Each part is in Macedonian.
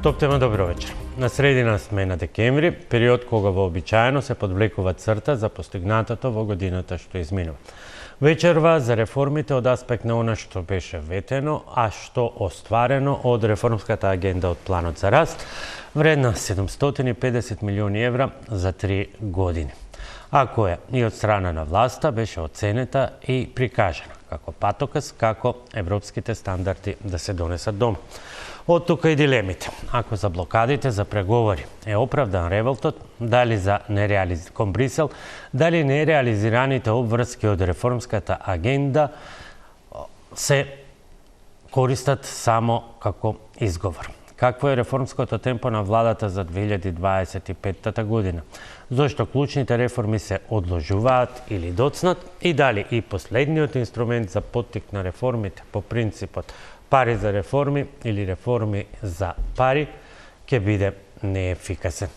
Топ тема, добро вечер. На средина сме на декември, период кога вообичаено се подвлекува црта за постигнатото во годината што изминува. Вечерва за реформите од аспект на она што беше ветено, а што остварено од реформската агенда од планот за раст, вредна 750 милиони евра за 3 години. А која и од страна на власта беше оценета и прикажана како патоказ како европските стандарди да се донесат дома. Од тука и дилемите. Ако за блокадите за преговори е оправдан револтот, дали за кон Брисел, дали нереализираните обврски од реформската агенда се користат само како изговор. Какво е реформското темпо на владата за 2025 година? Зошто клучните реформи се одложуваат или доцнат и дали и последниот инструмент за поттик на реформите по принципот пари за реформи или реформи за пари ќе биде неефикасен.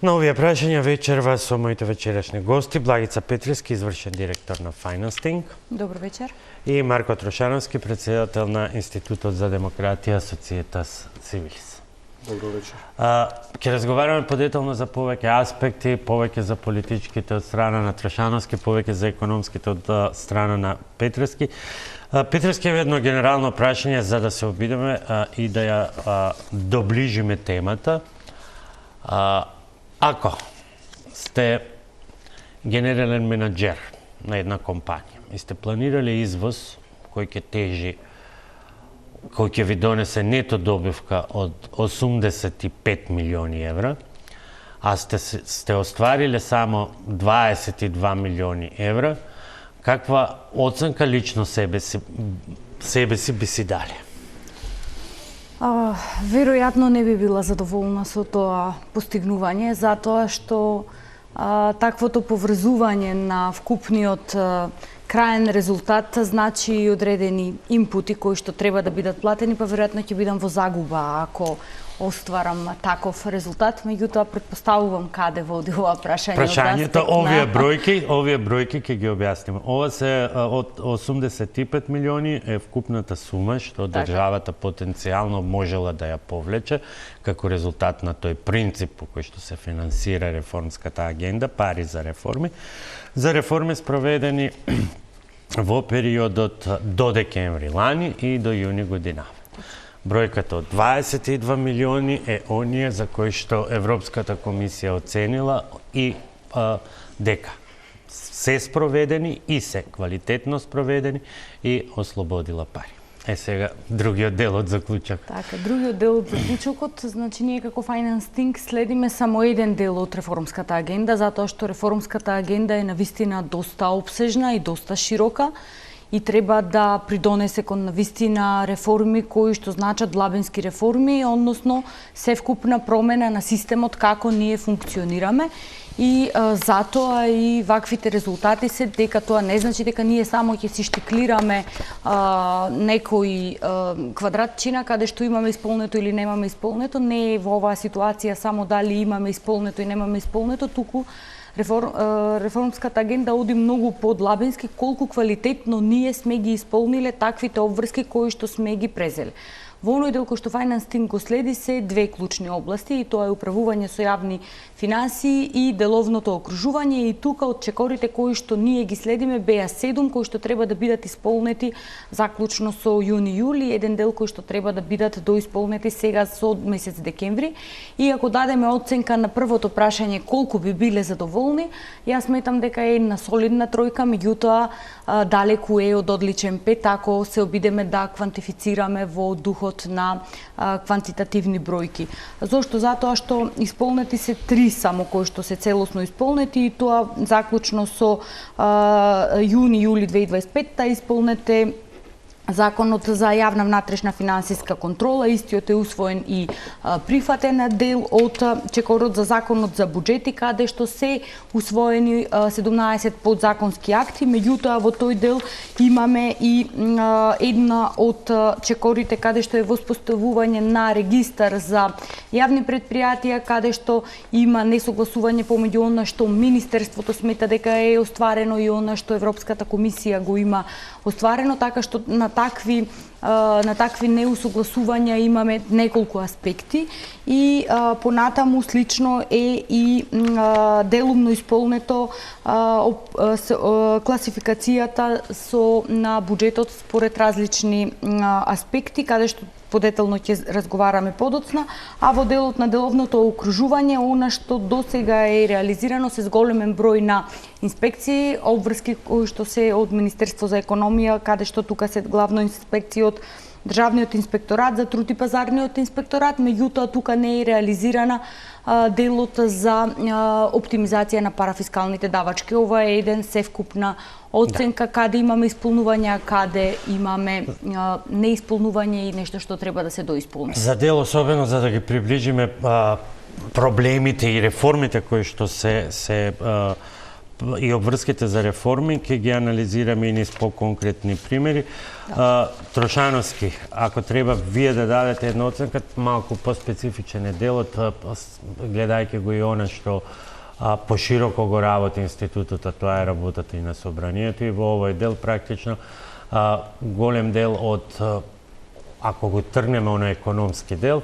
На овие прашања вечерва со моите вечерашни гости Благица Петриски, извршен директор на Financing. Добро вечер. И Марко Трошановски, председател на Институтот за демократија Societas Civilis. Добро вечер. Ќе разговараме подетално за повеќе аспекти, повеќе за политичките од страна на Трошановски, повеќе за економските од страна на Петриски. Петриски е едно генерално прашање за да се обидеме и да ја доближиме темата. Ако сте генерален менаџер на една компанија и сте планирали извоз кој ќе тежи, кој ќе ви донесе нето добивка од 85 милиони евра, а сте оствариле само 22 милиони евра, каква оценка лично себе си би си дали? Веројатно не би била задоволна со тоа постигнување, затоа што таквото поврзување на вкупниот краен резултат значи и одредени импути кои што треба да бидат платени, па веројатно ќе бидам во загуба ако остварам таков резултат, меѓутоа претпоставувам каде води ова прашање. Прашањето, овие бројки ќе ги објасниме. Ова се од 85 милиони е вкупната сума што државата потенцијално можела да ја повлече како резултат на тој принцип по кој што се финансира реформската агенда, пари за реформи спроведени во периодот до декември лани и до јуни година. Бројката од 22 милиони е оние за кои што Европската комисија оценила и дека се спроведени и се квалитетно спроведени и ослободила пари. Сега другиот дел од заклучок. Така, другиот дел од заклучокот, значи ние како Financing следиме само еден дел од реформската агенда, затоа што реформската агенда е навистина доста опсежна и доста широка и треба да придонесе кон навистина реформи кои што значат длабински реформи, односно севкупна промена на системот како ние функционираме. И затоа и ваквите резултати се дека тоа не значи дека ние само ќе си штиклираме некои квадратчина каде што имаме исполнето или немаме исполнето. Не е во оваа ситуација само дали имаме исполнето и немаме исполнето, туку реформската агенда оди многу подлабински колку квалитетно ние сме ги исполниле таквите обврски кои што сме ги презели. Во оној дел кој што Financing го следи се две клучни области и тоа е управување со јавни финансии и деловното окружување, и тука од чекорите кои што ние ги следиме беа 7 кои што треба да бидат исполнети заклучно со јуни-јули, еден дел кој што треба да бидат доисполнети сега со месец декември. И ако дадеме оценка на првото прашање колку би биле задоволни, јас сметам дека е една солидна тројка, меѓутоа далеку е од одличен 5 ако се обидеме да квантифицираме во духот на квантитативни бројки. Зошто? Затоа што исполнети се 3 само кои што се целосно исполнети, и тоа заклучно со јуни-јули 2025 исполнете Законот за јавна внатрешна финансиска контрола, истиот е усвоен и прифатен дел од чекорот за Законот за буџети, каде што се усвоени 17 подзаконски акти, меѓутоа во тој дел имаме и една од чекорите каде што е воспоставување на регистар за јавни претпријатија, каде што има несогласување помеѓу она што Министерството смета дека е остварено и она што Европската комисија го има остварено, така што на такви на такви неусогласувања имаме неколку аспекти и понатаму слично е и делумно исполнето класификацијата на буџетот според различни аспекти, каде што подетелно ќе разговараме подоцна, а во делот на деловното окружување, она што досега е реализирано се зголемен број на инспекции, обврски кои што се од Министерство за економија, каде што тука се главно инспекции од Државниот инспекторат, за труд и пазарниот инспекторат, меѓутоа тука не е реализирана делот за оптимизација на парафискалните давачки. Ова е еден севкупна оценка каде имаме исполнување, каде имаме неисполнување и нешто што треба да се доисполни. За дел особено за да ги приближиме проблемите и реформите кои што се и обврските за реформи, ќе ги анализираме и низ по-конкретни примери. Трошановски, ако треба вие да дадете една оценка, малку по-специфичен е делот, гледајќи го и она што пошироко го работи институтот, а тоа е работата и на собранието, и во овој дел практично голем дел од, ако го тргнеме на економски дел,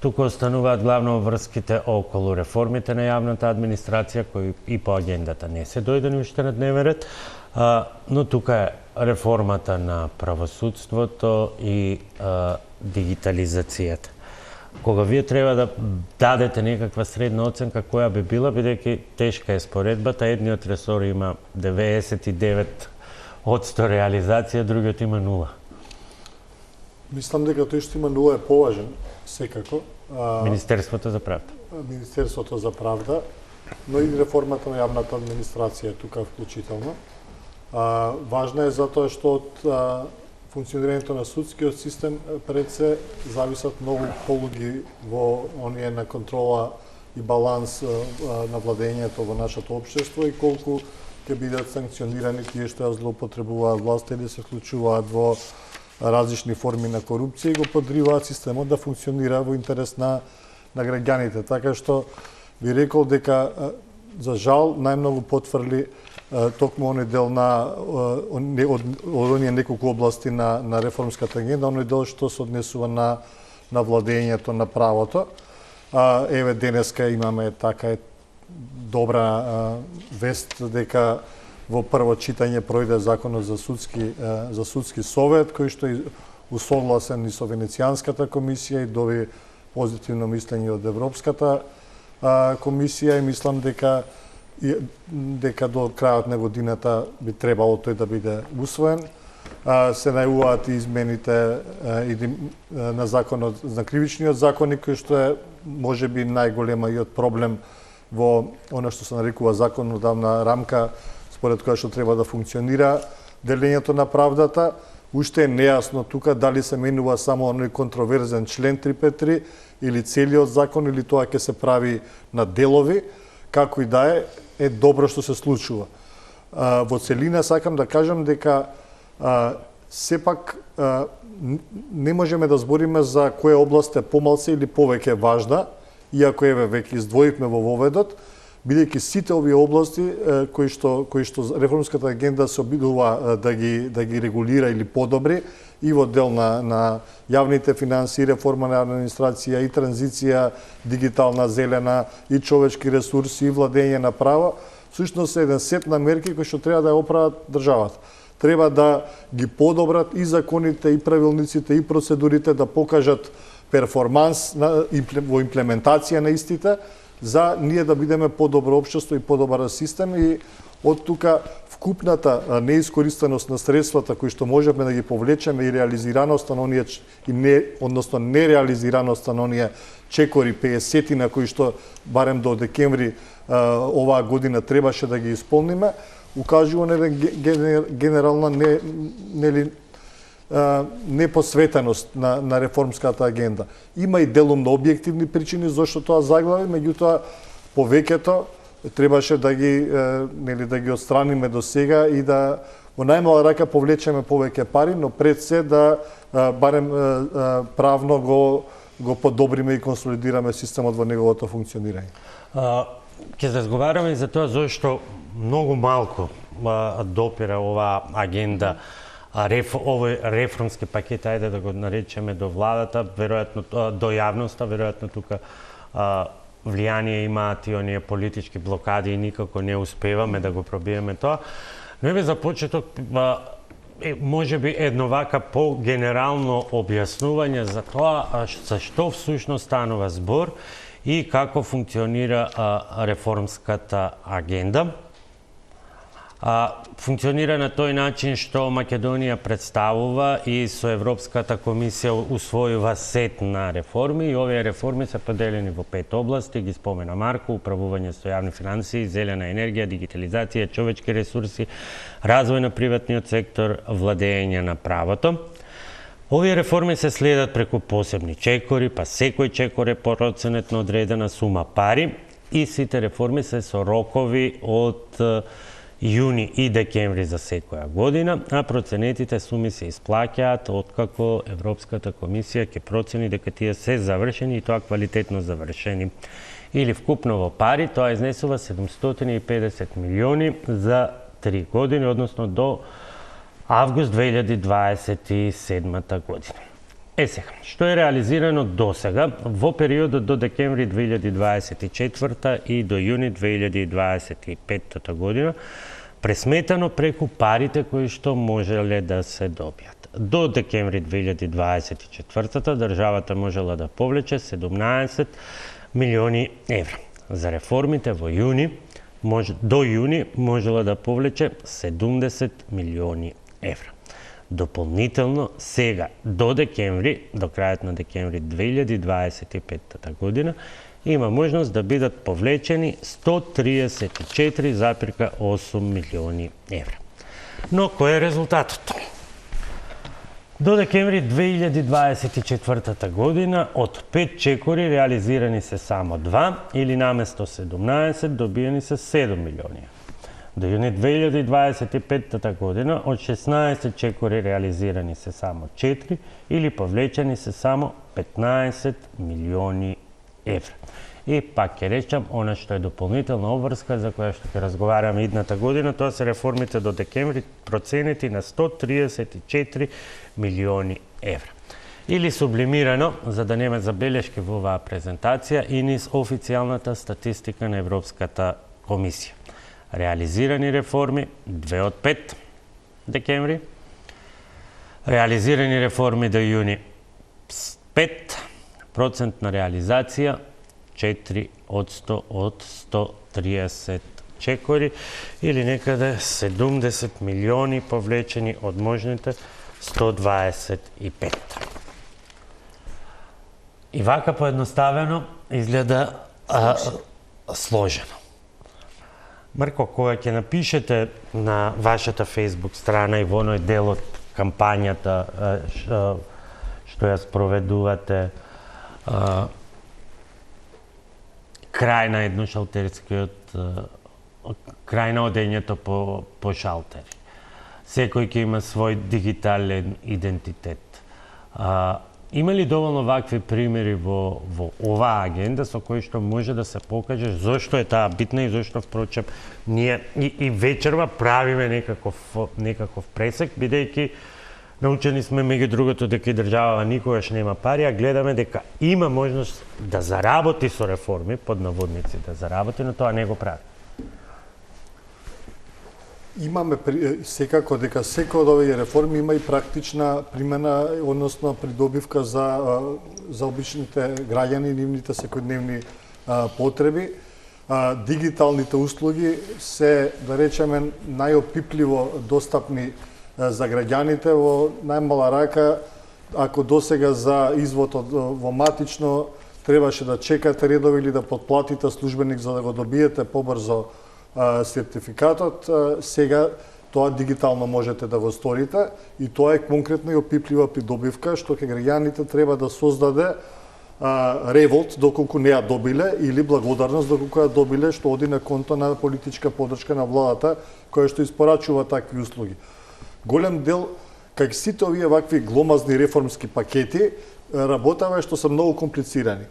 тука остануваат главно врските околу реформите на јавната администрација, кои и по агендата не се дојдени уште на дневен ред, но тука е реформата на правосудството и дигитализацијата. Кога вие треба да дадете некаква средна оценка, која би била, бидејќи тешка е споредбата, едниот ресор има 99% реализација, другиот има 0%. Мислам дека тој што има 0 е поважен, секако. Министерството за правда. Министерството за правда, но и реформата на јавната администрација е тука вклучително. Важна е затоа што од функционирањето на судскиот систем пред се зависат многу полуги во оние на контрола и баланс на владењето во нашето општество и колку ќе бидат санкционирани тие што ја злоупотребуваат власт или се вклучуваат во различни форми на корупција и го подриваат системот да функционира во интерес на граѓаните. Така што би рекол дека за жал најмногу потврли токму оној дел од оние неколку области на реформската агенда, оној дел што се однесува на владењето на правото. Еве денеска имаме така добра вест дека во прво читање пројде законот за судски совет, кој што е усогласен и со Венецијанската комисија и доби позитивно мислење од Европската комисија и мислам дека до крајот на годината би требало тој да биде усвоен. Се најуваат и измените на законот, на кривичниот законник, кој што е можеби најголемиот проблем во она што се нарекува законодавна рамка, според која што треба да функционира делењето на правдата. Уште е нејасно тука дали се менува само оној контроверзен член 353 или целиот закон, или тоа ќе се прави на делови. Како и да е добро што се случува. Во целина сакам да кажам дека сепак не можеме да збориме за која област е помалку или повеќе важна, иако еве веќе издвоивме во воведот, бидејќи сите овие области кои што реформската агенда се обидува да ги регулира или подобри и во дел на јавните финанси, реформа на администрација и транзиција дигитална, зелена и човечки ресурси и владење на права, всушност е еден сет на мерки кои што треба да ја оправат државата. Треба да ги подобрат и законите, и правилниците, и процедурите, да покажат перформанс во имплементација на истите, за ние да бидеме подобро општество и подобар систем и од тука вкупната неискористеност на средствата кои што можеме да ги повлечеме и реализираноста на оние односно нереализираноста на оние чекори 50 на кои што барем до декември оваа година требаше да ги исполниме, укажува на генерална непосветеност на реформската агенда. Има и делумно објективни причини зашто тоа заглави, меѓутоа повеќето требаше да ги отстраниме до сега и да во најмала рака повлечеме повеќе пари, но пред се да барем правно го подобриме и консолидираме системот во неговото функционирање. Ќе разговараме и за тоа зашто многу малку допира оваа агенда овој реформски пакет, ајде да го наречеме, до владата, веројатно до јавноста, веројатно тука влијание имаат и оние политички блокади и никако не успеваме да го пробиеме тоа. Но еве за почеток може би едно вака по-генерално објаснување за тоа за што всушност станува збор и како функционира реформската агенда. Функционира на тој начин што Македонија представува и со Европската комисија усвојува сет на реформи и овие реформи се поделени во 5 области, ги спомена Марко: управување со јавни финансии, зелена енергија, дигитализација, човечки ресурси, развој на приватниот сектор, владење на правото. Овие реформи се следат преку посебни чекори, па секој чекор е проценет на одредена сума пари и сите реформи се со рокови од јуни и декември за секоја година, а проценетите суми се исплаќаат откако Европската комисија ќе процени дека тие се завршени и тоа квалитетно завршени. Или вкупно во пари, тоа изнесува 750 милиони за 3 години, односно до август 2027 година. Сега, што е реализирано до сега во периодот до декември 2024 и до јуни 2025 година, пресметано преку парите кои што можеле да се добијат. До декември 2024 државата можела да повлече 17 милиони евра. За реформите во јуни, до јуни можела да повлече 70 милиони евра. Дополнително, сега, до декември, до крајот на декември 2025 година, има можност да бидат повлечени 134,8 милиони евра. Но кој е резултатот? До декември 2024 година од 5 чекори реализирани се само 2 или наместо 17 добиени се 7 милиони. До јуни 2025 година од 16 чекори реализирани се само 4 или повлечени се само 15 милиони евра. И пак ќе речам, она што е дополнителна обврска за која што ќе разговараме идната година, тоа се реформите до декември проценети на 134 милиони евра. Или сублимирано, за да нема забелешки во оваа презентација, и низ официјалната статистика на Европската комисија. Реализирани реформи 2 од 5 декември, реализирани реформи до јуни 5%, на реализација 4 од 100 од 130 чекори или некаде 70 милиони повлечени од можните 125. И вака поедноставено изгледа сложено. Марко, кога ќе напишете на вашата Facebook страна и во оној дел од кампањата што ја спроведувате крај на едношалтерскиот, крај на одењето по шалтери. Секој ќе има свој дигитален идентитет. Има ли доволно вакви примери во оваа агенда со кои што може да се покаже зошто е таа битна и зошто впрочем ние и вечерва правиме некаков пресек, бидејќи научени сме меѓу другото дека и државава никогаш нема пари, а гледаме дека има можност да заработи со реформи, под наводници да заработи, но тоа не го прави. Имаме секако дека секој од овие реформи има и практична примена, односно придобивка за обичните граѓани, нивните секојдневни потреби. Дигиталните услуги се, да речеме, најопипливо достапни за граѓаните во најмала рака. Ако досега за извод во матично требаше да чекате редови или да потплатите службеник за да го добиете побрзо сертификатот, сега тоа дигитално можете да го сторите и тоа е конкретно и опиплива придобивка што ке граѓаните треба да создаде револт доколку не ја добиле или благодарност доколку ја добиле, што оди на конто на политичка подршка на владата која што испорачува такви услуги. Голем дел, како сите овие вакви гломазни реформски пакети, работава што се многу комплицирани.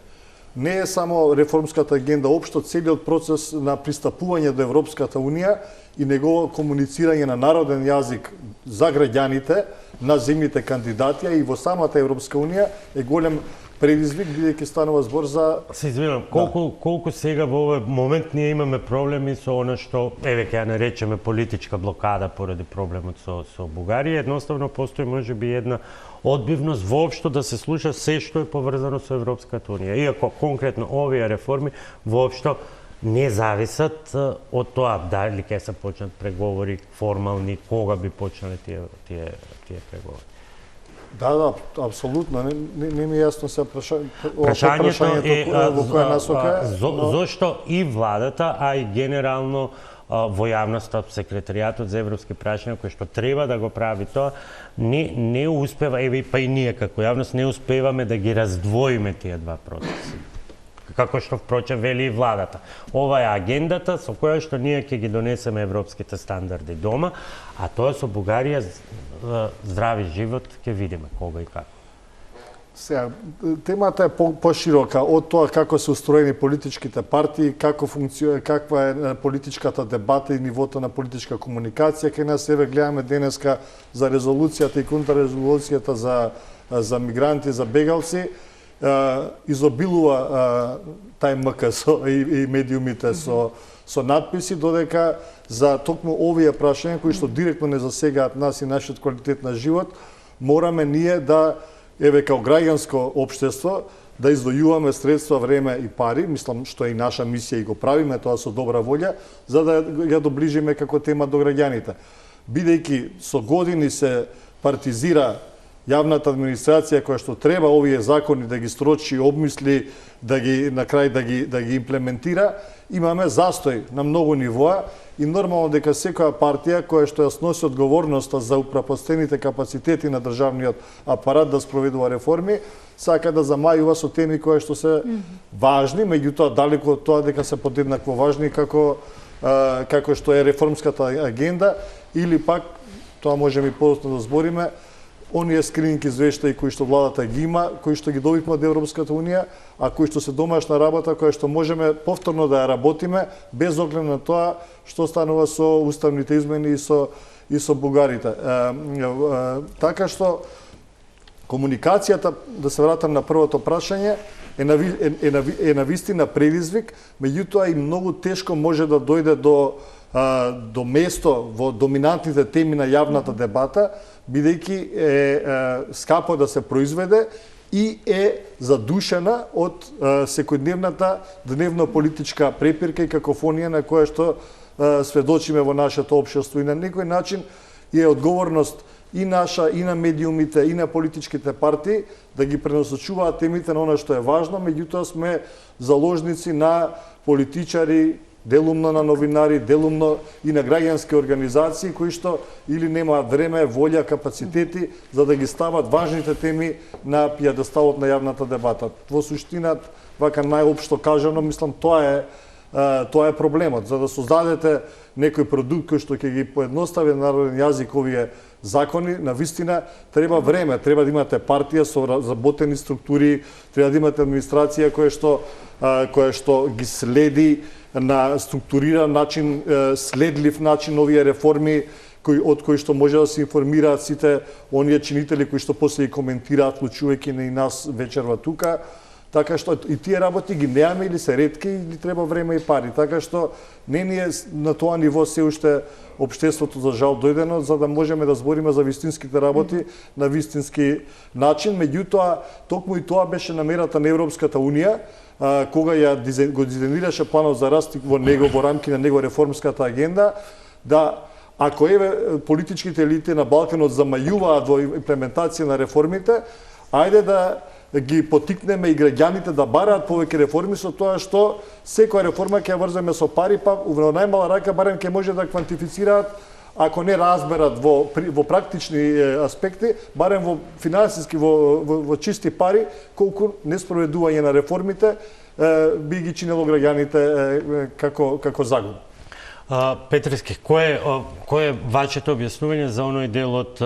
не е само реформската агенда, општо целиот процес на пристапување до Европската Унија и негово комуницирање на народен јазик за граѓаните на земјите кандидати и во самата Европска Унија е голем предизвик, бидејќи станува збор за... Се извинам, колку сега во овој момент ние имаме проблеми со она што, еве ќе ја наречеме политичка блокада поради проблемот со Бугарија, едноставно постои можеби една одбивност воопшто да се слуша се што е поврзано со Европската Унија. Иако конкретно овие реформи воопшто не зависат од тоа дали ќе се почнат преговори формални, кога би почнале тие преговори. Да, апсолутно. Не ми е јасно се прашањето во која насока е. Зошто и владата, а и генерално во јавноста секретаријатот за европски прашања кој што треба да го прави тоа, не успева, еве па и ние како јавност не успеваме да ги раздвоиме тие два процеси. Како што впрочем вели и владата. Ова е агендата со која што ние ќе ги донесеме европските стандарди дома, а тоа со Бугарија здрави живот ќе видиме кога и како. Сега, темата е поширока од тоа како се устроени политичките партии, како каква е политичката дебата и нивото на политичка комуникација. Кај нас еве гледаме денеска за резолуцијата и контррезолуцијата за мигранти, за бегалци. Изобилува тај МКСО и медиумите со надписи, додека за токму овие прашања кои што директно не засегаат нас и нашиот квалитет на живот, мораме ние да, еве као граѓанско општество, да издвојуваме средства, време и пари, мислам што е и наша мисија и го правиме тоа со добра волја, за да ја доближиме како тема до граѓаните. Бидејќи со години се партизира јавната администрација која што треба овие закони да ги строчи, обмисли, да ги на крај да ги имплементира, имаме застој на многу нивоа и нормално дека секоја партија која што ја сноси одговорноста за упропастените капацитети на државниот апарат да спроведува реформи, сака да замајува со теми кои што се важни, меѓутоа далеку од тоа дека се подеднакво важни како што е реформската агенда или пак тоа можеме и подоцна да збориме оние скрининг извештаи кои што владата ги има, кои што ги добивме од Европската Унија, а кои што се домашна работа која што можеме повторно да ја работиме без оглед на тоа што станува со уставните измени и со бугарите. Така што комуникацијата, да се вратам на првото прашање, е навистина предизвик, меѓутоа и многу тешко може да дојде до место во доминантните теми на јавната дебата, бидејќи е скапо да се произведе и е задушена од секојдневната дневно-политичка препирка и какофонија на која што сведочиме во нашето општество. И на некој начин е одговорност и наша, и на медиумите, и на политичките партии да ги пренасочуваат темите на она што е важно, меѓутоа сме заложници на политичари, делумно на новинари, делумно и на граѓански организации кои што или немаат време, волја, капацитети за да ги стават важните теми на пиедесталот на јавната дебата. Во суштина, вака најопшто кажано, мислам тоа е проблемот. За да создадете некој продукт кој што ќе ги поедностави на народен јазик овие закони, навистина треба време, треба да имате партија со разработени структури, треба да имате администрација која што ги следи на структуриран начин, следлив начин овие реформи од кои што може да се информираат сите оние чинители кои што после и коментираат, вклучувајќи и нас вечерва тука. Така што и тие работи ги неаме или се ретки или треба време и пари. Така што не ни е на тоа ниво се уште општеството за жал дојдено за да можеме да збориме за вистинските работи на вистински начин. Меѓутоа, токму и тоа беше намерата на Европската Унија, кога го дизајнираше планот за раст во рамки на него реформската агенда, да ако политичките елити на Балканот замајуваат во имплементација на реформите, ајде да ги потикнеме и граѓаните да бараат повеќе реформи со тоа што секоја реформа ќе ја врземе со пари, па во најмала рака барем ќе може да квантифицираат, ако не разберат во практични аспекти, барем во финансиски, во чисти пари, колку неспроведување на реформите би ги чинело граѓаните како загуба. Петриски, кој е вашето објаснување за оној дел од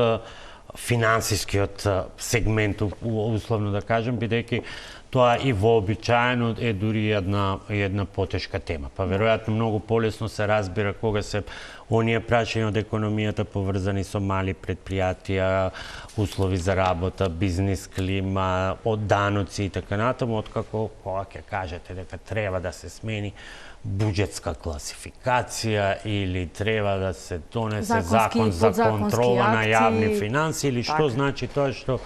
финансискиот сегмент, условно да кажем, бидејќи тоа и вообичаено е дури една потешка тема. Па веројатно многу полесно се разбира кога се оние прашања од економијата поврзани со мали предпријатија, услови за работа, бизнис клима, од даноци и така натаму, откако кога ќе кажете дека треба да се смени буџетска класификација или треба да се донесе закон за контрола на јавни финанси или што значи тоа што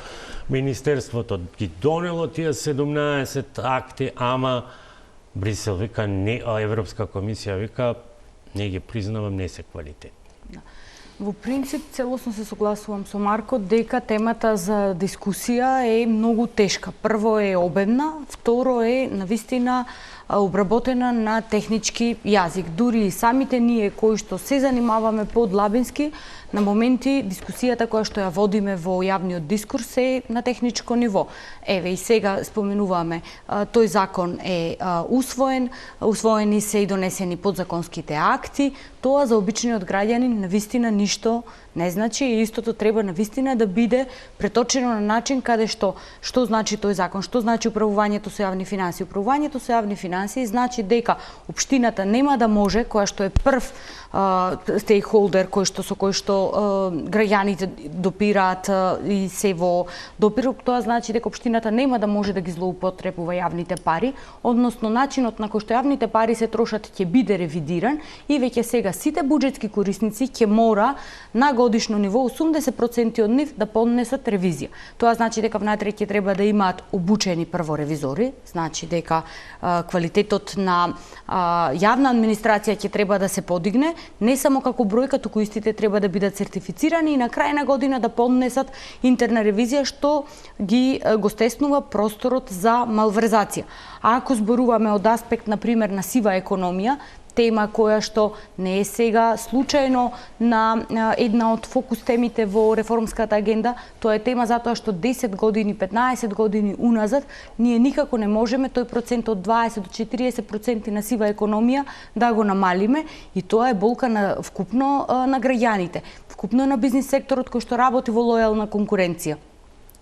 Министерството ги донело тие 17 акти, ама Брисел вика, не, Европска комисија вика, не ги признавам, не се квалитетни. Во принцип, целосно се согласувам со Марко дека темата за дискусија е многу тешка. Прво е обемна, второ е навистина обработена на технички јазик. Дури и самите ние кои што се занимаваме подлабински, на моменти дискусијата која што ја водиме во јавниот дискурс е на техничко ниво. Еве и сега споменуваме, тој закон е усвоени се и донесени подзаконските акти, тоа за обичниот граѓанин навистина ништо не значи и истото треба навистина да биде преточено на начин каде што значи тој закон, што значи управувањето со јавни финанси. Управувањето со јавни финанси значи дека општината нема да може, која што е прв стейкхолдер со кој што граѓаните допираат и се во допир, тоа значи дека општината нема да може да ги злоупотребува јавните пари, односно начинот на кој што јавните пари се трошат ќе биде ревидиран и веќе сега сите буџетски корисници ќе мора на годишно ниво 80% од нив да поднесат ревизија. Тоа значи дека внатре ќе треба да имаат обучени прво ревизори, значи дека квалитетот на јавна администрација ќе треба да се подигне, не само како бројка, туку истите треба да бидат сертифицирани и на крај на година да поднесат интерна ревизија што го стеснува просторот за малврзација. А ако зборуваме од аспект, например, на сива економија, тема која што не е сега случајно на една од фокус темите во реформската агенда, тоа е тема затоа што 10 години, 15 години уназад ние никако не можеме тој процент од 20 до 40% на сива економија да го намалиме и тоа е болка вкупно на граѓаните, вкупно на бизнис секторот кој што работи во лојална конкуренција.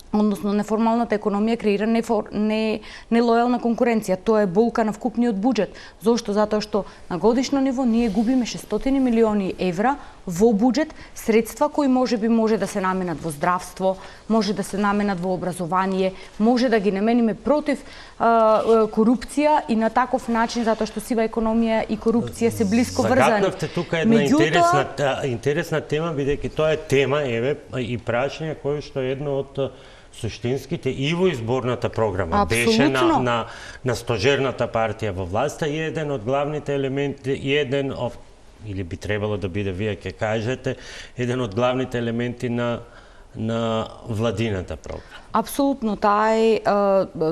Односно, неформалната економија креира нелојална конкуренција. Тоа е болка на вкупниот буџет. Зошто? Затоа што на годишно ниво ние губиме 600 милиони евра во буџет, средства кои може да се наменат во здравство, може да се наменат во образование, може да ги намениме против корупција и на таков начин, затоа што сива економија и корупција се блиско врзани. Загатнавте тука една интересна тема, бидејќи тоа е тема, и прашање кој што е едно од суштинските и во изборната програма. Абсолютно. Беше на стожерната партија во власта и еден од главните елементи, или би требало да биде, вие ќе кажете, еден од главните елементи на владината програма. Апсолутно, таа е,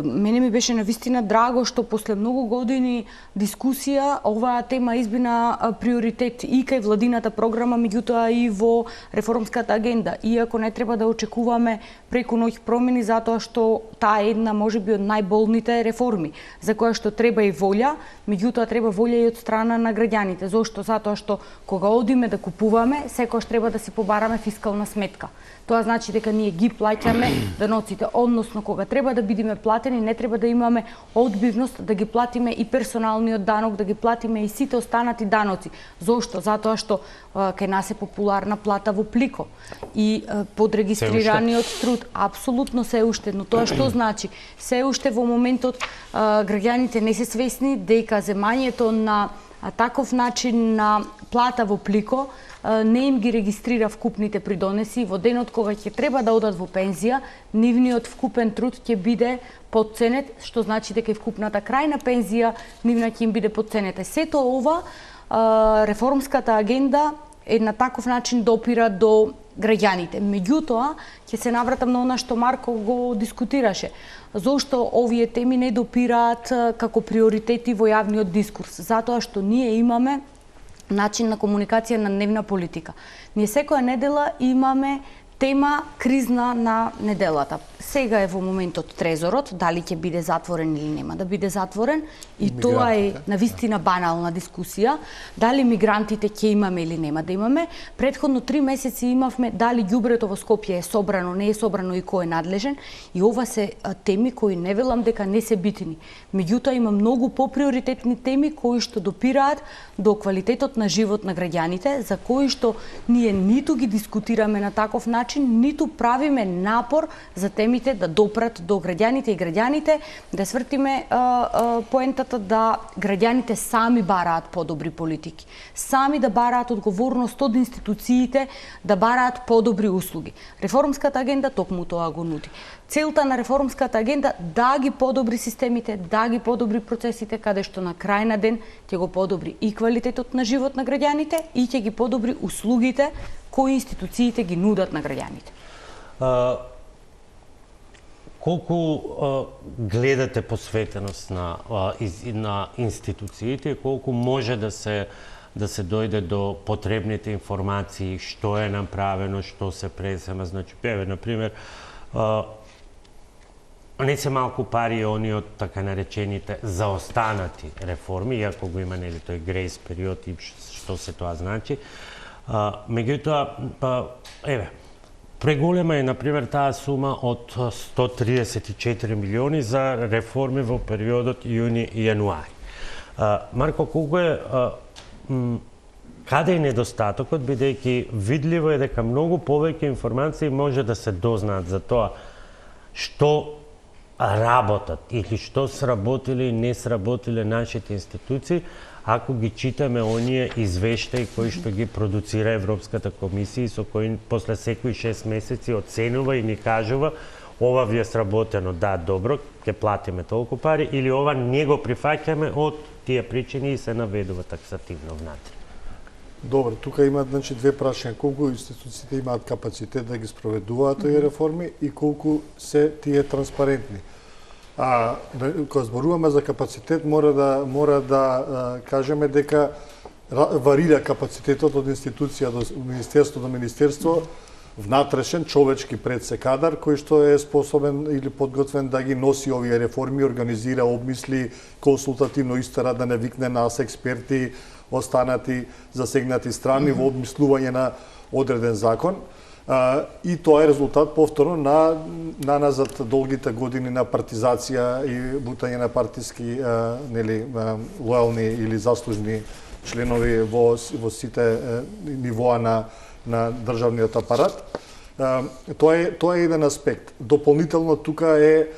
мене ми беше навистина драго што после многу години дискусија оваа тема избина приоритет и кај владината програма, меѓутоа и во реформската агенда. Иако не треба да очекуваме преку ноќ промени, затоа што таа е една можеби од најболните реформи, за која што треба и волја, меѓутоа треба волја и од страна на граѓаните. Зошто? Затоа што кога одиме да купуваме, секогаш треба да се побараме фискална сметка. Тоа значи дека ние ги плаќаме даноците, односно кога треба да бидеме платени, не треба да имаме одбивност да ги платиме и персоналниот данок, да ги платиме и сите останати даноци. Зошто? Затоа што кај нас е популарна плата во плико и подрегистрираниот труд апсолутно се уште, но тоа што значи? Се уште во моментот граѓаните не се свесни дека земањето на таков начин на плата во плико не им ги регистрира вкупните придонеси. Во денот кога ќе треба да одат во пензија, нивниот вкупен труд ќе биде потценет, што значи дека и вкупната крајна пензија нивна ќе им биде потценета. Сето ова реформската агенда е на таков начин допира до граѓаните. Меѓутоа, ќе се навратам на она што Марко го дискутираше. Зошто овие теми не допираат како приоритети во јавниот дискурс? Затоа што ние имаме начин на комуникација на дневна политика. Ние секоја недела имаме Тема кризна на неделата. Сега е во моментот трезорот, дали ќе биде затворен или нема да биде затворен, и тоа е навистина банална дискусија, дали мигрантите ќе имаме или нема да имаме. Претходно 3 месеци имавме дали ѓубрето во Скопје е собрано, не е собрано и кој е надлежен, и ова се теми кои не велам дека не се битни. Меѓутоа има многу поприоритетни теми кои што допираат до квалитетот на живот на граѓаните, за кои што ние ниту ги дискутираме на таков начин, ниту правиме напор за темите да допрат до граѓаните и граѓаните, да свртиме поентата да граѓаните сами бараат подобри политики, сами да бараат одговорност од институциите, да бараат подобри услуги. Реформската агенда токму тоа го нуди. Целта на реформската агенда да ги подобри системите, да ги подобри процесите, каде што на крај на ден ќе го подобри и квалитетот на живот на граѓаните и ќе ги подобри услугите кои институциите ги нудат на граѓаните. Колку гледате посветеност на институциите и колку може да се дојде до потребните информации, што е направено, што се презема, значи, например, не се малку пари они од така наречените заостанати реформи, иако го има нели тој грейс период и што се тоа значи. Меѓутоа, преголема е, например, таа сума од 134 милиони за реформи во периодот јуни и јануари. Марко, колку е, каде е недостатокот, бидејќи видливо е дека многу повеќе информации може да се дознаат за тоа што работат или што сработиле и не сработиле нашите институции, ако ги читаме оние извештаи кои што ги продуцира Европската комисија и со кои после секои 6 месеци оценува и ни кажува ова ви е сработено, да, добро, ќе платиме толку пари, или ова не го прифаќаме од тие причини и се наведува таксативно внатре. Добро, тука има значи две прашања, колку институциите имаат капацитет да ги спроведуваат тие реформи и колку се тие транспарентни. Кога зборуваме за капацитет, мора да кажеме дека варира капацитетот од институција до министерство до министерство, внатрешен, човечки пред се кадар, кој што е способен или подготвен да ги носи овие реформи, организира, обмисли, консултативно истера, да не викне нас експерти, останати засегнати страни во обмислување на одреден закон. И тоа е резултат повторно на назад долгите години на партизација и бутање на партиски лојални или заслужни членови во сите нивоа на државниот апарат. Тоа е еден аспект. Дополнително тука е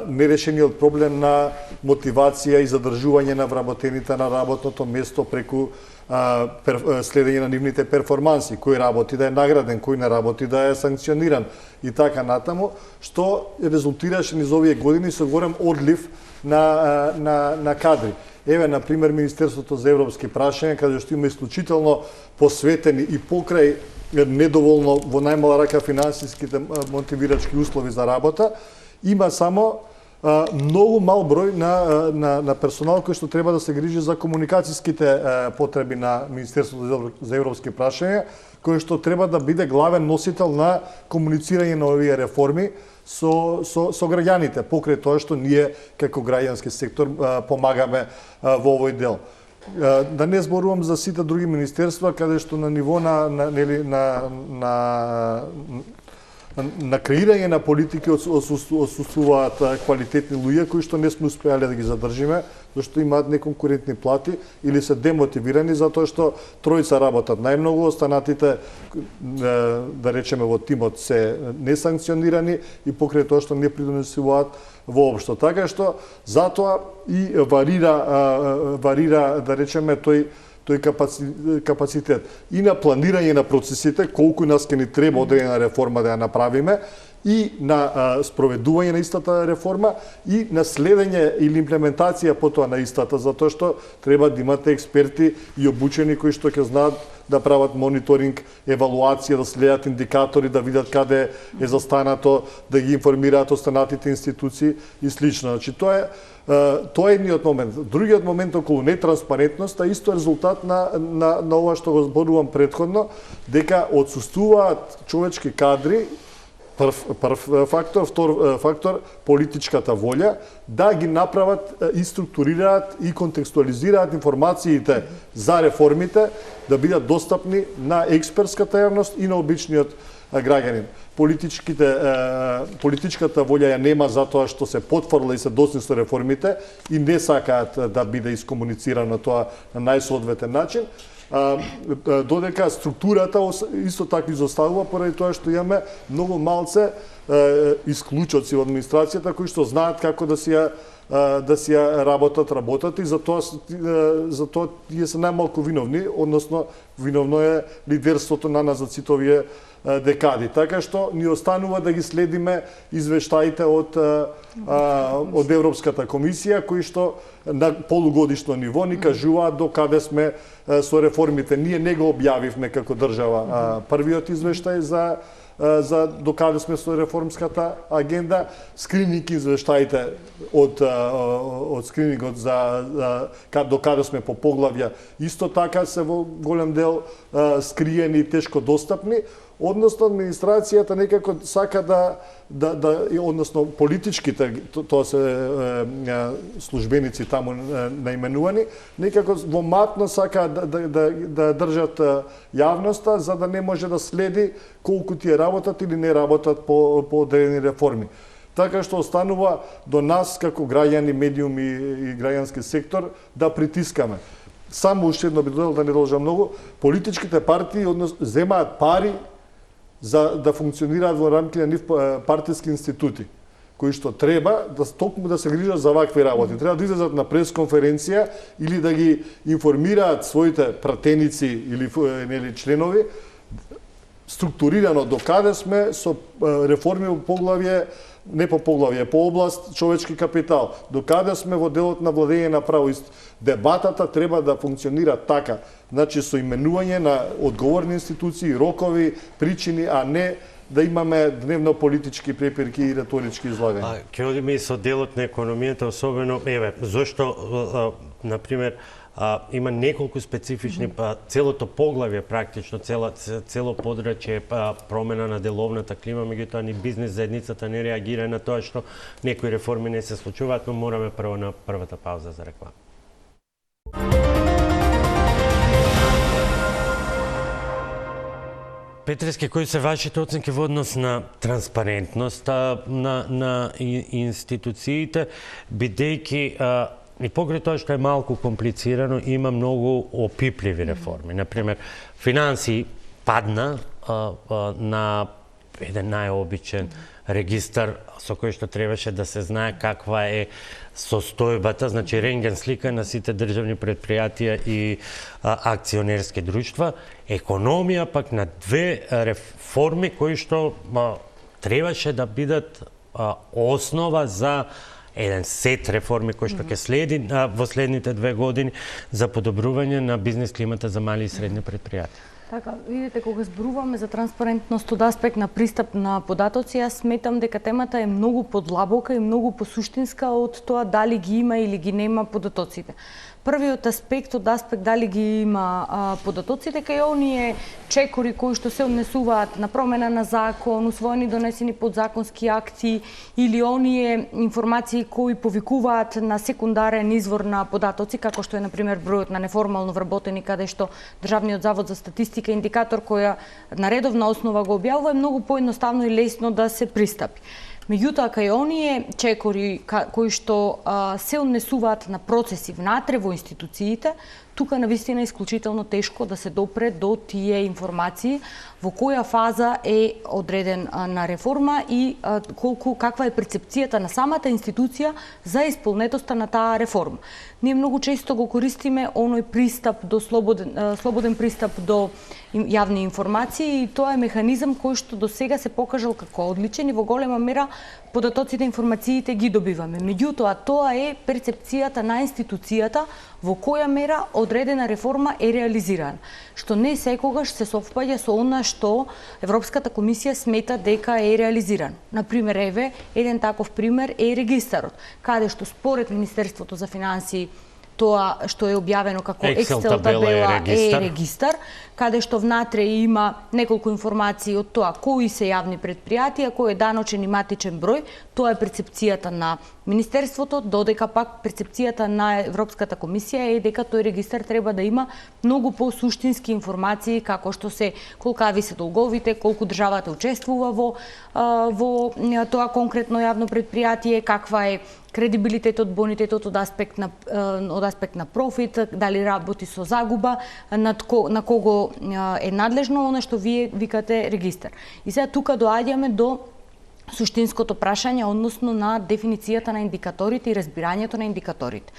нерешениот проблем на мотивација и задржување на вработените на работното место преку следење на нивните перформанси, кој работи да е награден, кој не работи да е санкциониран и така натаму, што резултираше низ овие години со голем одлив на кадри. Еве, например, Министерството за европски прашања, каде што има исклучително посветени и покрај недоволно во најмала рака финансиските мотивирачки услови за работа, има само многу мал број на персонал кој што треба да се грижи за комуникацијските потреби на Министерството за европски прашања, кој што треба да биде главен носител на комуницирање на овие реформи со граѓаните, покрај тоа што ние како граѓански сектор помагаме во овој дел. Да не зборувам за сите други министерства каде што на ниво на креирање на политики отсуствуваат квалитетни луѓе кои што не сме успеале да ги задржиме, зашто имаат неконкурентни плати или се демотивирани затоа што тројца работат најмногу, останатите да речеме во тимот се несанкционирани и покрај тоа што не придонесуваат воопшто. Така што затоа и варира да речеме тој капацитет и на планирање на процесите, колку нас ќе ни треба одредена реформа да ја направиме, и на спроведување на истата реформа, и на следење или имплементација потоа на истата, затоа што треба да имате експерти и обучени кои што ќе знаат да прават мониторинг, евалуација, да следат индикатори, да видат каде е застанато, да ги информираат останатите институции и слично. Значи, тоа е едниот момент. Другиот момент околу нетранспарентноста е исто резултат на ова што го зборувам претходно, дека отсуствуваат човечки кадри. Прв фактор, втор фактор политичката волја да ги направат и структурираат и контекстуализираат информациите за реформите да бидат достапни на експертската јавност и на обичниот граѓанин. Политичката волја ја нема затоа што се потврдила и се досни со реформите и не сакаат да биде искомуницирано тоа на најсоодветен начин. Додека структурата исто така изоставува поради тоа што имаме многу малце исклучоци во администрацијата кои што знаат како да си ја работат и затоа тие се најмалку виновни, односно виновно е лидерството на нас за сите овие декади. Така што ни останува да ги следиме извештаите од Европската комисија кои што на полугодишно ниво ни кажуваат до каде сме со реформите. Ние не го објавивме како држава првиот извештај за докаде сме со реформската агенда, скрининг извештаите од скринингот за докаде сме по поглавја исто така се во голем дел скриени и тешко достапни, односно администрацијата некако сака односно политичките, тоа се службеници таму наименувани, некако во матно сака да држат јавноста за да не може да следи колку тие работат или не работат по одредени реформи. Така што останува до нас како граѓани, медиуми и граѓански сектор да притискаме. Само уште едно би додал, да не должам многу, политичките партии земаат пари за да функционираат во рамките на нив партиски институти, кои што треба токму да се грижат за вакви работи. Треба да излезат на пресконференција или да ги информираат своите пратеници или членови структурирано докаде сме со реформи во поглавје, не по поглавје, по област човечки капитал, докаде сме во делот на владење на право. Дебатата треба да функционира така, значи со именување на одговорни институции, рокови, причини, а не да имаме дневно политички препирки и реторички излагања. Ќе одиме и со делот на економијата, особено, зошто, например, има неколку специфични, целото поглавје практично, цело подрачје промена на деловната клима, меѓутоа ни бизнес заедницата не реагира на тоа што некои реформи не се случуваат, но мораме прво на првата пауза за реклама. Петрески, кои се вашите оценки во однос на транспарентноста на институциите, бидејќи и покрај тоа што е малку комплицирано, има многу опипливи реформи. Например, финанси падна на еден најобичен регистар со кој што требаше да се знае каква е состојбата, значи рентген слика на сите државни предпријатија и акционерски друштва. Економија пак на две реформи кои што требаше да бидат основа за еден сет реформи кои што ќе следи во следните 2 години за подобрување на бизнес климата за мали и средни предпријатија. Така, видите, кога зборуваме за транспарентност од аспект на пристап на податоци, јас сметам дека темата е многу подлабока и многу посуштинска од тоа дали ги има или ги нема податоците. Првиот аспект од аспект дали ги има податоците кај оние чекори кои што се однесуваат на промена на закон, усвоени донесени подзаконски акти или оние информации кои повикуваат на секундарен извор на податоци, како што е на пример бројот на неформално вработени, каде што Државниот завод за статистика индикатор која на редовна основа го објавува, е многу поедноставно и лесно да се пристапи. Меѓутоа, кај оние чекори кои што се однесуваат на процеси внатре во институциите, тука навистина е исклучително тешко да се допре до тие информации, во која фаза е одреден на реформа и каква е перцепцијата на самата институција за исполнетоста на таа реформа. Ние многу често го користиме оној пристап до слободен пристап до јавни информации и тоа е механизам кој што до сега се покажал како одличен и во голема мера податоците, информациите ги добиваме. Меѓутоа, тоа е перцепцијата на институцијата во која мера од одредена реформа е реализирана, што не секогаш се совпаѓа со она што Европската комисија смета дека е реализирано. Например, еве, еден таков пример е регистарот, каде што според Министерството за финансии тоа што е објавено како Excel табела е регистар, каде што внатре има неколку информации од тоа кои се јавни претпријатија, кој е даночен и матичен број. Тоа е перцепцијата на Министерството, додека пак перцепцијата на Европската комисија е дека тој регистар треба да има многу по-суштински информации, како што се колкави се долговите, колку државата учествува во тоа конкретно јавно претпријатие, каква е кредибилитетот, бонитетот од аспект на профит, дали работи со загуба, на кого е надлежно она што вие викате регистар. И сега тука доаѓаме до суштинското прашање, односно на дефиницијата на индикаторите и разбирањето на индикаторите.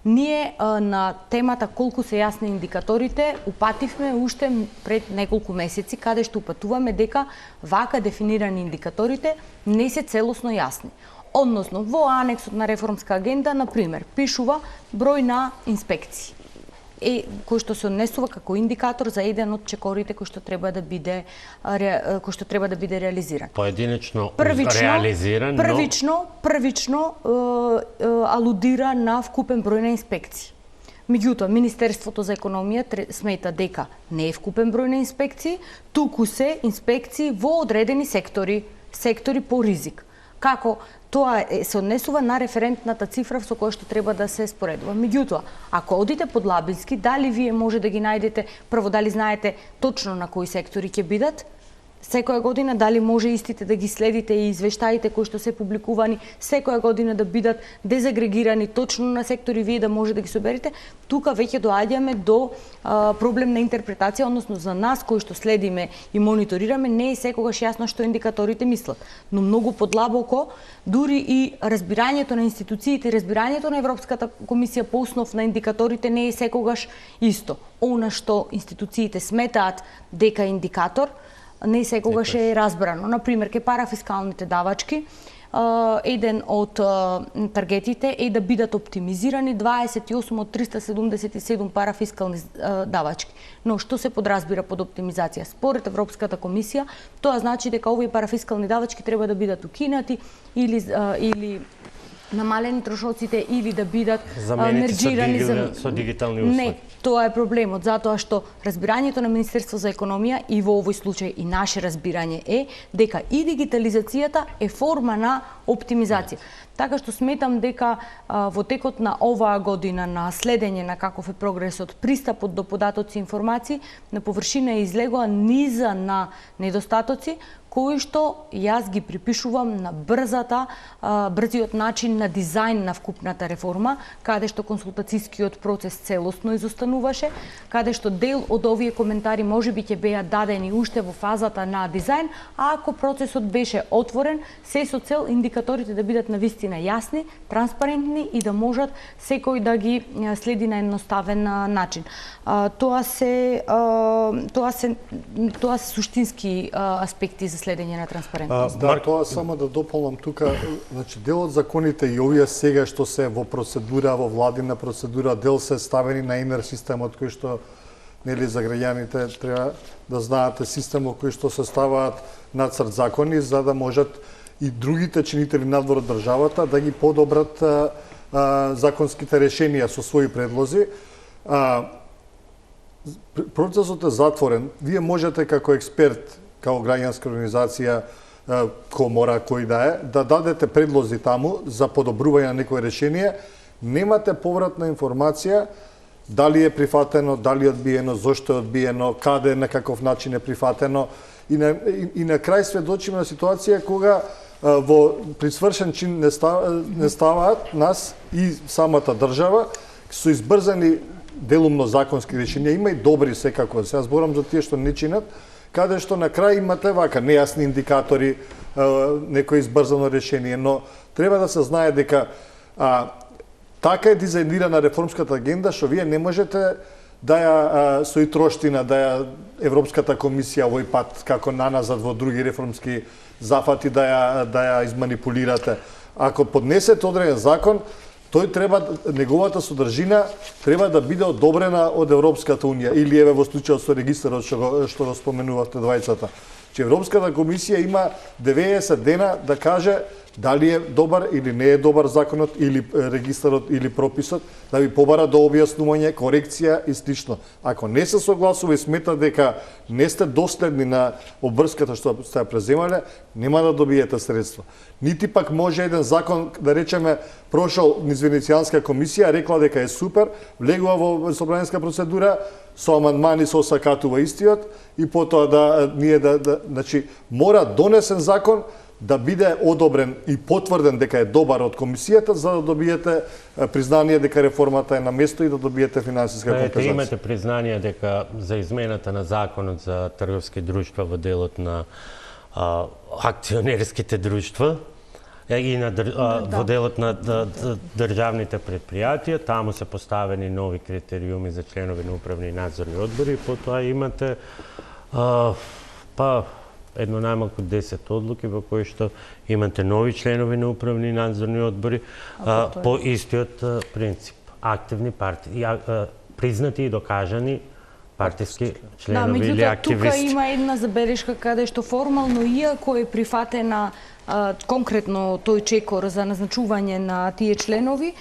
Ние на темата колку се јасни индикаторите упативме уште пред неколку месеци, каде што упатуваме дека вака дефинирани индикаторите не се целосно јасни. Односно, во анексот на реформска агенда, например, пишува број на инспекции, кој што се однесува како индикатор за еден од чекорите кој што треба да биде реализиран. Поединечно реализиран, првично алудира на вкупен број на инспекции. Меѓутоа, Министерството за економија смета дека не е вкупен број на инспекции, туку се инспекции во одредени сектори по ризик. Како тоа се однесува на референтната цифра со која што треба да се споредува. Меѓутоа, ако одите под Лабински, дали вие може да ги најдете, прво дали знаете точно на кои сектори ќе бидат, секоја година, дали може истите да ги следите и извештаите кои што се публикувани секоја година да бидат дезагрегирани точно на сектори, вие да може да ги соберете, тука веќе доаѓаме до проблем на интерпретација, односно за нас кои што следиме и мониторираме, не е секогаш јасно што индикаторите мислат. Но многу подлабоко, дури и разбирањето на институциите, разбирањето на Европската комисија по основ на индикаторите не е секогаш исто. Она што институциите сметаат дека е индикатор, не секогаш е разбрано. Например, ке парафискалните давачки, еден од таргетите е да бидат оптимизирани 28 од 377 парафискални давачки. Но што се подразбира под оптимизација? Според Европската комисија, тоа значи дека овие парафискални давачки треба да бидат укинати или намалени трошоците или да бидат мерџирани со дигитални услуги. Не, тоа е проблемот, затоа што разбирањето на Министерство за економија и во овој случај и наше разбирање е дека и дигитализацијата е форма на оптимизација. Така што сметам дека во текот на оваа година на следење на каков е прогресот, пристапот до податоци и информации, на површина излегоа низа на недостатоци кои што јас ги припишувам на брзиот начин на дизајн на вкупната реформа, каде што консултацијскиот процес целосно изостануваше, каде што дел од овие коментари можеби ќе беа дадени уште во фазата на дизајн, а ако процесот беше отворен, се со цел индикаторите да бидат навистина јасни, транспарентни и да можат секој да ги следи на едноставен начин. Тоа се суштински аспекти за следење на транспарентност. Да, тоа само да дополнам тука, значи дел од законите и овие сега што се во процедура, во владина процедура, дел се ставени на ИНР системот кој што нели за граѓаните треба да знаете системот кој што се ставаат нацрт закони за да можат и другите чинители надвор од државата да ги подобрат законските решенија со своји предлози. Процесот е затворен. Вие можете како експерт, како граѓанска организација, комора, кој да дадете предлози таму за подобрување на некој решение. Немате повратна информација дали е прифатено, дали е одбиено, зошто е одбиено, каде, на каков начин е прифатено. И на крај сведочиме на ситуација кога при свршен чин не ставаат нас и самата држава со избрзани делумно законски решенија. Има и добри секако. Сега зборам за тие што не чинат, каде што на крај имате вака нејасни индикатори, некој избрзано решение, но треба да се знае дека така е дизајнирана реформската агенда што вие не можете да ја со итроштина да ја Европската комисија овој пат како наназад во други реформски зафати да ја изманипулирате. Ако поднесете одреден закон, тој треба, неговата содржина треба да биде одобрена од Европската унија или еве во случајот со регистарот што го споменувавте двајцата. Че Европската комисија има 90 дена да каже дали е добар или не е добар законот или регистарот или прописот, да ви побара до објаснување, корекција и слично. Ако не се согласува и смета дека не сте доследни на обврската што сте преземале, нема да добиете средства. Нити пак може еден закон, да речеме, прошол низ Венецијанска комисија, рекла дека е супер, влегува во собраниска процедура, со амандмани се осакатува истиот и потоа значи мора донесен закон да биде одобрен и потврден дека е добар од комисијата, за да добиете признание дека реформата е на место и да добиете финансиска компензација. Имате признание дека за измената на законот за трговски друштва во делот на акционерските друштва и во делот на државните предпријатија, таму се поставени нови критериуми за членови на управни и надзорни одбори, потоа имате едно најмалку 10 одлуки во кои што имате нови членови на управни и надзорни одбори по истиот принцип. Активни партии, признати и докажани партиски членови или активисти. Тука има една забелешка каде што формално, иако е прифатена конкретно тој чекор за назначување на тие членови,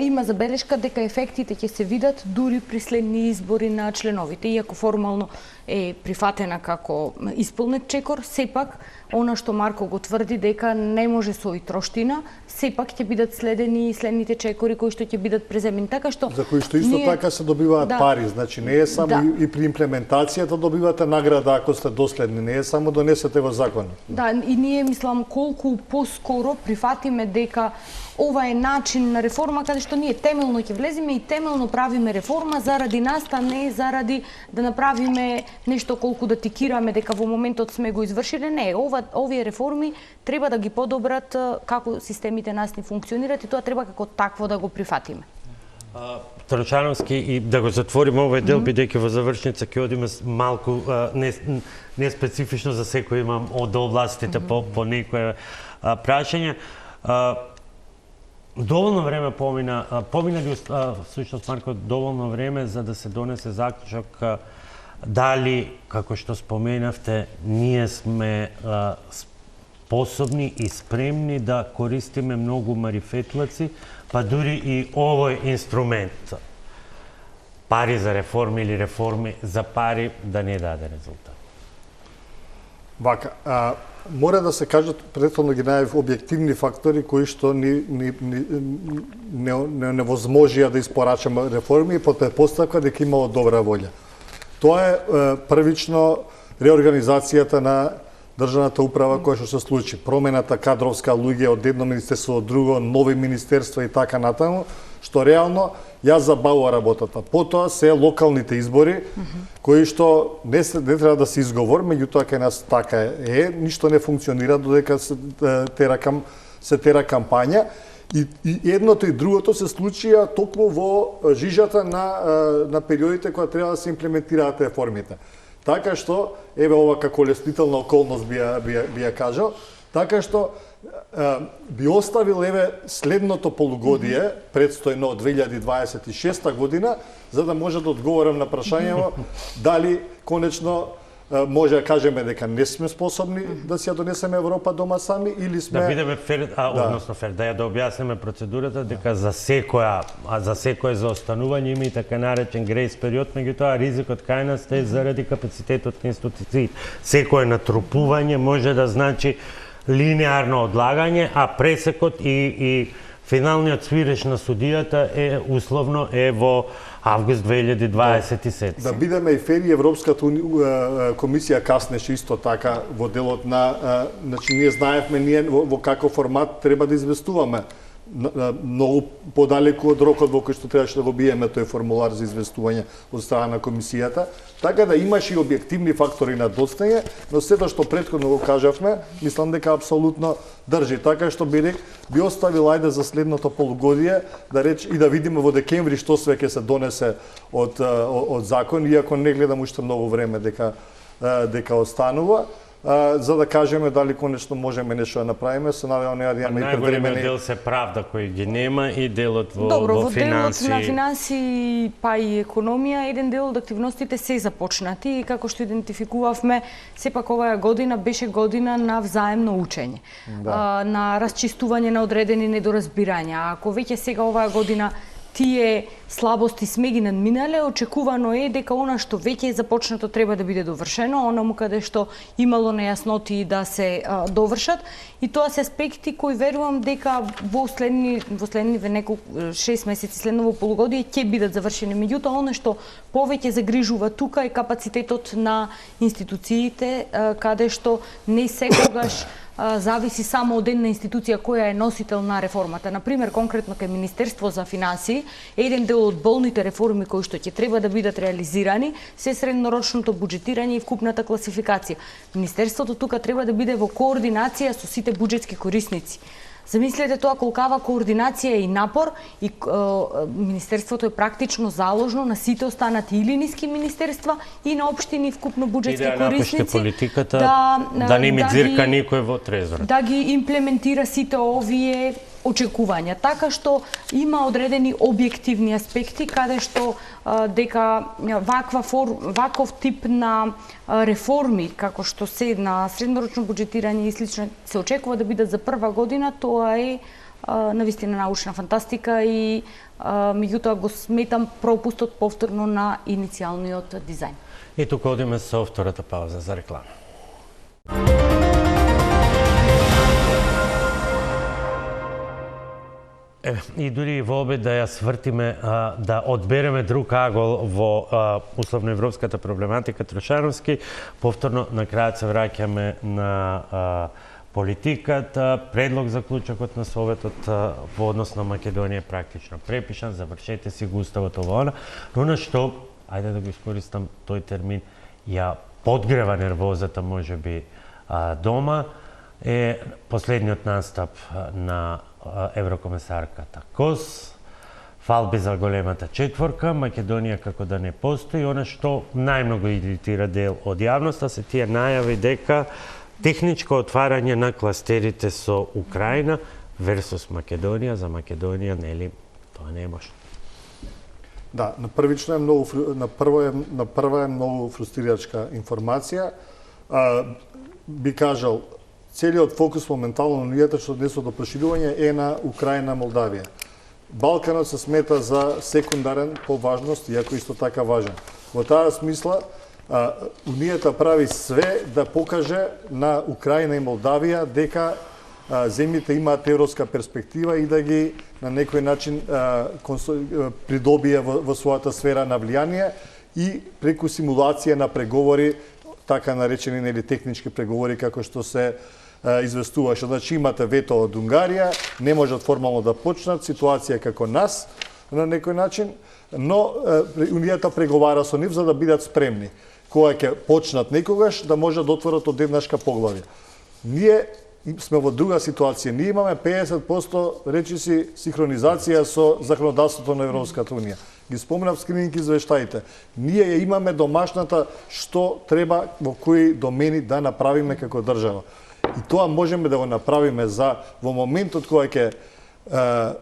има забелешка дека ефектите ќе се видат дури при следни избори на членовите. Иако формално е прифатена како исполнет чекор, сепак она што Марко го тврди дека не може со троштина, сепак ќе бидат следени следните чекори кои што ќе бидат преземени, така што за кои што исто така се добиваат пари, значи не е само и при имплементацијата добивате награда ако сте доследни, не е само донесете во закон. Да, и ние мислам колку поскоро прифатиме дека ова е начин на реформа каде што ние темелно ќе влеземе и темелно правиме реформа заради нас, а не заради да направиме нешто колку да тикираме дека во моментот сме го извршиле. Не, овие реформи треба да ги подобрат како системите нас ни функционираат и тоа треба како такво да го прифатиме. Трочановски, и да го затвориме овој дел, бидејќи во завршница ќе одиме малку не специфично за секој имам од областите по некое прашање. Доволно време помина ли всушност Марко доволно време за да се донесе заклучок дали, како што споменавте, ние сме способни и спремни да користиме многу марифетлаци, па дури и овој инструмент пари за реформи или реформи за пари да не даде резултат. Вака, мора да се кажат претходно ги најобјективни фактори кои што невозможија да испорачаме реформи под предпоставка дека имало добра волја. Тоа е првично реорганизацијата на државната управа која што се случи, промената кадровска луѓе од едно министерство од друго, нови министерства и така натаму, што реално ја забавува работата. Потоа се локалните избори, кои што не треба да се изговор, меѓутоа кај нас така е, ништо не функционира додека се тера кампања. И едното и другото се случија токму во жижата на периодите кога треба да се имплементираат реформите. Така што, еве ова како леснителна околност би ја кажал, така што би оставил еве следното полугодие, предстојно од 2026 година, за да може да одговорам на прашањето дали конечно може да кажеме дека не сме способни да си ја донесеме Европа дома сами или сме да бидеме фер, односно фер, да ја објасниме процедурата дека за секое заостанување има и така наречен грейс период, меѓутоа ризикот кај нас е заради капацитетот на институциите. Секое натрупување може да значи линеарно одлагање, а пресекот и финалниот свиреш на судијата е условно во август 2027. Да бидеме и фери, Европската комисија каснеше исто така во делот на, значи ние знаевме во каков формат треба да известуваме. Многу подалеку од рокот во кој што требаше да го биеме тој формулар за известување од страна на комисијата, така да имаше и објективни фактори на достоење, но сето што претходно го кажавме, мислам дека апсолутно држи, така што би оставил ајде за следното полугодие и да видиме во декември што све ќе се донесе од закон, иако не гледам уште многу време дека останува. за да кажеме дали конечно можеме нешто да направиме, се надевам да имаме и Најголемиот дел се правда кој ги нема и делот во Добро, во финанси. делот на финанси па и економија, еден дел од активностите се започнати и како што идентификувавме, сепак оваа година беше година на взаемно учење, на расчистување на одредени недоразбирања. Ако веќе сега оваа година тие слабости сме ги надминале, очекувано е дека она што веќе е започнато треба да биде довршено, онаму каде што имало нејасноти да се довршат, и тоа се аспекти кои верувам дека во следниве неколку 6 месеци, следново полугодие ќе бидат завршени. Меѓутоа, она што повеќе загрижува тука е капацитетот на институциите, каде што не секогаш зависи само од една институција која е носител на реформата. Например, конкретно кај Министерство за финансии, еден дел од болните реформи кои што ќе треба да бидат реализирани се среднорочното буџетирање и вкупната класификација. Министерството тука треба да биде во координација со сите буџетски корисници. Замислете тоа колкава координација и напор, и Министерството е практично заложно на сите останати или ниски министерства и на општини вкупно буџетски корисници. И да политиката, да не мизирка никој во трезорот. Да ги имплементира сите овие очекувања. Така што има одредени објективни аспекти каде што дека ваков тип на реформи, како што се на среднорочно буџетирање и слично, се очекува да бидат за прва година, тоа е навистина научна фантастика и меѓутоа го сметам пропустот повторно на иницијалниот дизајн. И тука одиме со втората пауза за реклама. И дури во обед да ја свртиме, да одбереме друг агол во условно европската проблематика Трошановски, повторно на крајот се враќаме на политиката. Предлог за клучокот на Советот во однос на Македонија е практично препишан, завршете си го уставот ова она, но на што, ајде да го искористам тој термин, ја подгрева нервозата можеби дома, е последниот настап на еврокомесарката Кос, фалби за големата четворка, Македонија како да не постои. Она што најмногу иритира дел од јавноста се тие најави дека техничко отварање на кластерите со Украина версус Македонија, за Македонија, нели, тоа не е можно. Да, на прва е многу фрустрирачка информација. Би кажал, целиот фокус моментално на луѓето што днес од проширување е на Украина, Молдавија. Балканот се смета за секундарен по важност, иако исто така важен. Во таа смисла, Унијата прави све да покаже на Украина и Молдавија дека земјите имаат европска перспектива и да ги на некој начин придобие во својата сфера на влијание и преку симулација на преговори, така наречени нели технички преговори како што се известуваше. Значи имате вето од Унгарија, не можат формално да почнат, ситуација како нас на некој начин, но Унијата преговара со нив за да бидат спремни. Кога ќе почнат некогаш да можат да отворат одеднашка поглавја. Ние сме во друга ситуација. Ние имаме 50% речиси синхронизација со законодавството на Европската Унија. Ги спомнав скрининг извештаите. Ние ја имаме домашната што треба во кои домени да направиме како држава. И тоа можеме да го направиме за во моментот кога ќе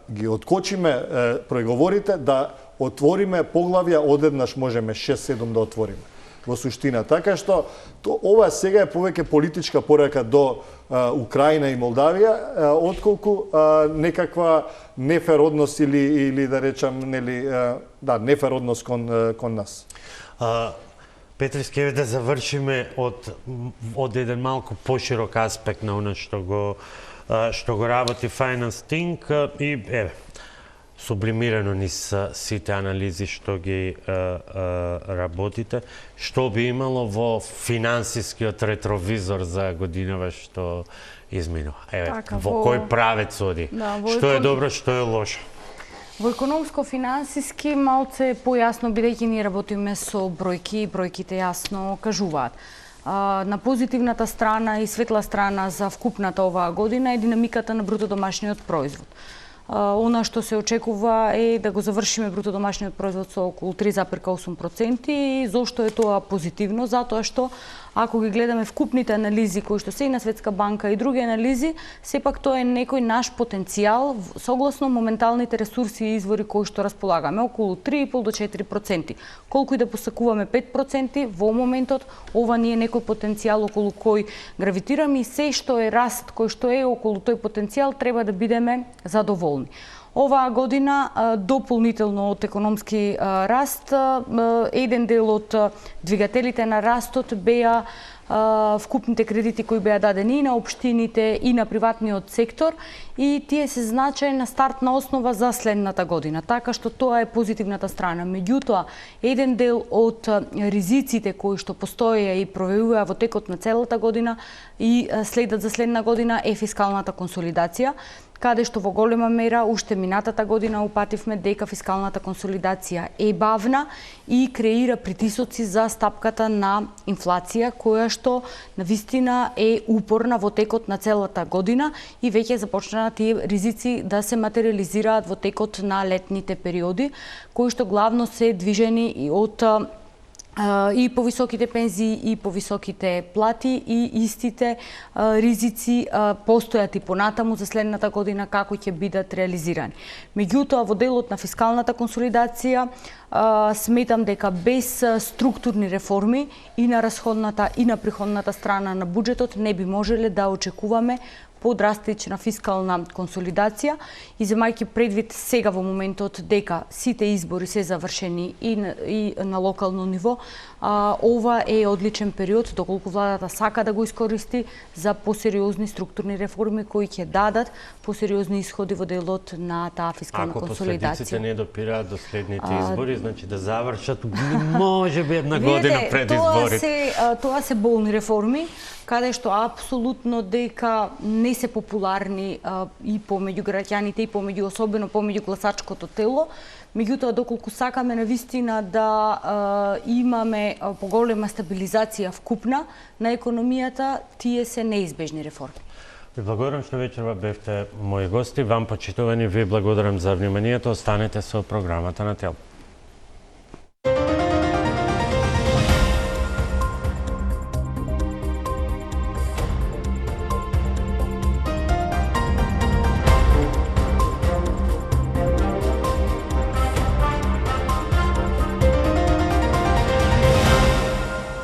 ги откочиме преговорите, да отвориме поглавја, одеднаш можеме 6-7 да отвориме во суштина. Така што ова сега е повеќе политичка порака до Украина и Молдавија, отколку некаква нефер однос или да речам нели нефер однос кон нас. Петри, скеве да завршиме од еден малку поширок аспект на она што го работи Finance Think и сублимирано низ сите анализи што ги работите, што би имало во финансискиот ретровизор за годинава што изминува? Во кој правец оди? Што е добро, што е лошо? Во економско-финансиски малце појасно, бидејќи ние работиме со бројки и бројките јасно кажуваат. На позитивната страна и светла страна за вкупната оваа година е динамиката на бруто домашниот производ. Она што се очекува е да го завршиме бруто домашниот производ со околу 3,8%. И зошто е тоа позитивно? Затоа што ако ги гледаме вкупните анализи кои што се и на Светска банка и други анализи, сепак тоа е некој наш потенцијал согласно моменталните ресурси и извори кои што располагаме, околу 3,5 до 4%. Колку и да посакуваме 5%, во моментот ова ни е некој потенцијал околу кој гравитираме и се што е раст кој што е околу тој потенцијал треба да бидеме задоволни. Оваа година дополнително од економски раст, еден дел од двигателите на растот беа вкупните кредити кои беа дадени и на општините и на приватниот сектор и тие се значајна стартна основа за следната година, така што тоа е позитивната страна. Меѓутоа, еден дел од ризиците кои што постоеја и проявуваа во текот на целата година и следат за следна година е фискалната консолидација, каде што во голема мера уште минатата година упативме дека фискалната консолидација е бавна и креира притисоци за стапката на инфлација, која што навистина е упорна во текот на целата година и веќе започнаа тие ризици да се материализираат во текот на летните периоди, кои што главно се движени и од и повисоките пензии и повисоките плати и истите ризици постојат и понатаму за следната година како ќе бидат реализирани. Меѓутоа, во делот на фискалната консолидација сметам дека без структурни реформи и на расходната и на приходната страна на буџетот не би можеле да очекуваме подрастична фискална консолидација и земајќи предвид сега во моментот дека сите избори се завршени и на локално ниво, ова е одличен период доколку владата сака да го искористи за посериозни структурни реформи кои ќе дадат посериозни исходи во делот на таа фискална консолидација. Ако последиците не допираат до следните избори, значи да завршат можеби една година пред изборите. Тоа се болни реформи, каде што апсолутно дека не се популарни и помеѓу граѓаните и помеѓу особено помеѓу гласачкото тело. Меѓутоа, доколку сакаме навистина да имаме поголема стабилизација вкупна на економијата, тие се неизбежни реформи. Ви благодарам што вечерва бевте мои гости. Вам почитувани, ви благодарам за вниманието. Останете со програмата на ТЕЛ.